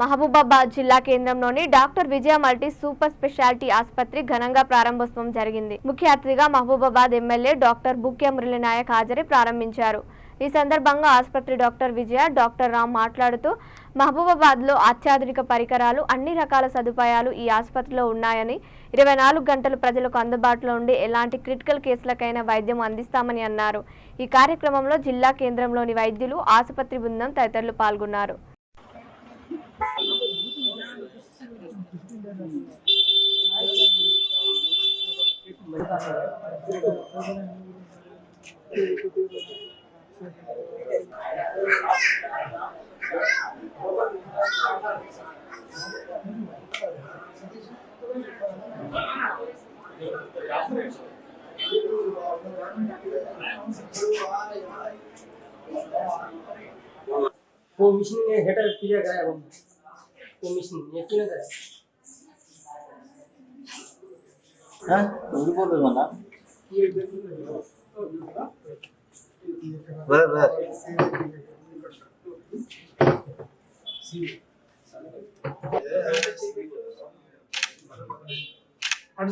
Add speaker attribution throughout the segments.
Speaker 1: మహబూబాబాద్ జిల్లా కేంద్రంలోని డాక్టర్ విజయ multi super speciality ఆసుపత్రి ఘనంగా ప్రారంభోత్సవం జరిగింది. ముఖ్య అతిథిగా మహబూబాబాద్ ఎమ్మెల్యే డాక్టర్ బుక్య మురళి నాయక్ హాజరై ప్రారంభించారు. ఈ సందర్భంగా ఆసుపత్రి డాక్టర్ విజయ, డాక్టర్ రామ్ మాట్లాడుతూ మహబూబాబాద్లో అత్యాధునిక పరికరాలు, అన్ని రకాల సదుపాయాలు ఈ ఆసుపత్రిలో ఉన్నాయని, 24 గంటలు ప్రజలకు అందుబాటులో ఉండి ఎలాంటి క్రిటికల్ కేసులకైనా వైద్యం అందిస్తామని అన్నారు. ఈ కార్యక్రమంలో జిల్లా కేంద్రంలోని వైద్యులు, ఆసుపత్రి బృందం తదితరులు పాల్గొన్నారు.
Speaker 2: वो मिशन ने हेटर किया गया वो मिशन ये किया गया
Speaker 3: हां उनको बोल दो ना बराबर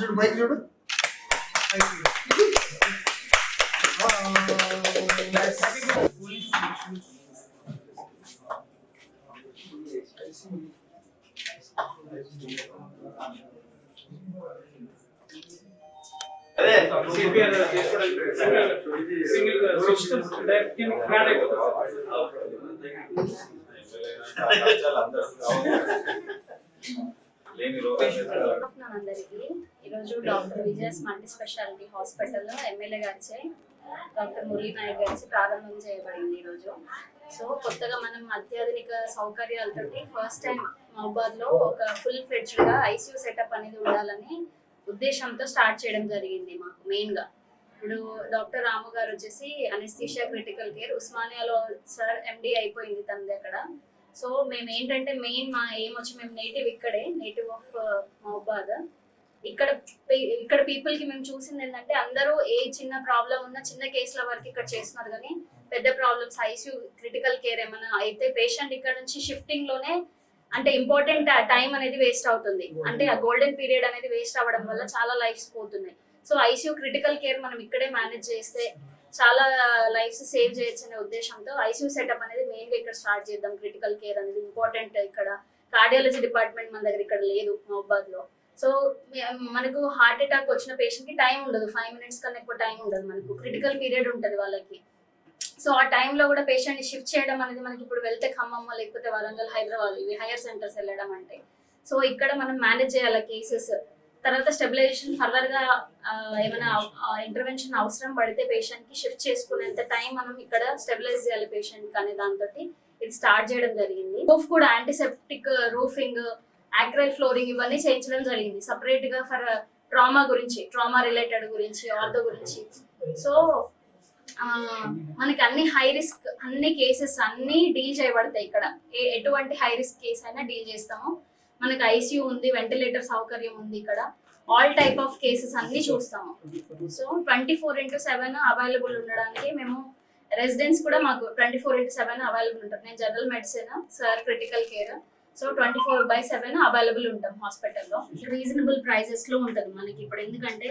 Speaker 4: చూడు బైక్ చూడు
Speaker 5: అదే CPR single system direct flat
Speaker 6: అందరికీ ఈరోజు డాక్టర్ విజయస్ మల్టీ స్పెషాలిటీ హాస్పిటల్లో ఎమ్మెల్యే గారిచే డాక్టర్ మురళీ నాయక్ గారి ప్రారంభం చేయబడింది ఈరోజు. సో కొత్తగా మనం అత్యాధునిక సౌకర్యాలతోటి ఫస్ట్ టైం మహబూబాద్లో ఒక ఫుల్ ఫ్లెడ్జ్డ్గా ఐసీయూ సెటప్ అనేది ఉండాలని ఉద్దేశంతో స్టార్ట్ చేయడం జరిగింది. మాకు మెయిన్గా ఇప్పుడు డాక్టర్ రాము గారు వచ్చేసి అనెస్థీషియా క్రిటికల్ కేర్ ఉస్మానియాలో సార్ ఎండి అయిపోయింది తనది అక్కడ. సో మేము ఏంటంటే మెయిన్ మా ఏం వచ్చి మేము నేటివ్ ఇక్కడే, నేటివ్ ఆఫ్ మహబూబాద్. ఇక్కడ పీపుల్ కి మేము చూసింది ఏంటంటే అందరూ ఏ చిన్న ప్రాబ్లం ఉన్నా చిన్న కేసుల వరకు ఇక్కడ చేస్తున్నారు, కానీ పెద్ద ప్రాబ్లమ్స్ ఐసీయూ క్రిటికల్ కేర్ ఏమైనా అయితే పేషెంట్ ఇక్కడ నుంచి షిఫ్టింగ్ లోనే అంటే ఇంపార్టెంట్ టైం అనేది వేస్ట్ అవుతుంది. అంటే ఆ గోల్డెన్ పీరియడ్ అనేది వేస్ట్ అవ్వడం వల్ల చాలా లైఫ్స్ పోతున్నాయి. సో ఐసీయూ క్రిటికల్ కేర్ మనం ఇక్కడే మేనేజ్ చేస్తే చాలా లైఫ్స్ సేవ్ చేయొచ్చు అనే ఉద్దేశంతో ఐసీయూ సెటప్ అనేది మెయిన్ గా ఇక్కడ స్టార్ట్ చేద్దాం. క్రిటికల్ కేర్ అనేది ఇంపార్టెంట్. ఇక్కడ కార్డియాలజీ డిపార్ట్మెంట్ మన దగ్గర ఇక్కడ లేదు మహబూబాద్ లో. సో మనకు హార్ట్ అటాక్ వచ్చిన పేషెంట్ కి టైం ఉండదు, 5 minutes కన్నా ఎక్కువ టైం ఉండదు, మనకు క్రిటికల్ పీరియడ్ ఉంటుంది వాళ్ళకి. సో ఆ టైంలో కూడా పేషెంట్ ని షిఫ్ట్ చేయడం అనేది మనకి ఇప్పుడు వెళ్తే ఖమ్మం లేకపోతే వరంగల్, హైదరాబాద్ ఇవి హైయర్ సెంటర్స్ వెళ్ళడం అంటే సో ఇక్కడ మనం మేనేజ్ చేయాలి కేసెస్. తర్వాత స్టెబిలైజేషన్ ఫర్దర్ గా ఏమైనా ఇంటర్వెన్షన్ అవసరం పడితే పేషెంట్ కి షిఫ్ట్ చేసుకునేంత టైం మనం ఇక్కడ స్టెబిలైజ్ చేయాలి పేషెంట్ కి అనే దాంతో ఇది స్టార్ట్ చేయడం జరిగింది. రూఫ్ కూడా యాంటీసెప్టిక్ రూఫింగ్, యాక్రైల్ ఫ్లోరింగ్ ఇవన్నీ చేయించడం జరిగింది సపరేట్ గా ఫర్ ట్రామా గురించి, ట్రామా రిలేటెడ్ గురించి, ఆర్థో గురించి. సో మనకి అన్ని హై రిస్క్ అన్ని కేసెస్ అన్ని డీల్ చేయబడతాయి ఇక్కడ. ఎటువంటి హై రిస్క్ కేసు అయినా డీల్ చేస్తాము. మనకి ఐసీయూ ఉంది, వెంటిలేటర్ సౌకర్యం ఉంది ఇక్కడ. ఆల్ టైప్ ఆఫ్ కేసెస్ అన్ని చూస్తాము. సో 24/7 అవైలబుల్ ఉండడానికి మేము రెసిడెంట్స్ కూడా మాకు 24/7 అవైలబుల్ ఉంటారు. నేను general medicine, sir critical care. So 24/7 available ఉంటాం హాస్పిటల్లో. రీజనబుల్ ప్రైజెస్ లో ఉంటుంది మనకి ఇప్పుడు. ఎందుకంటే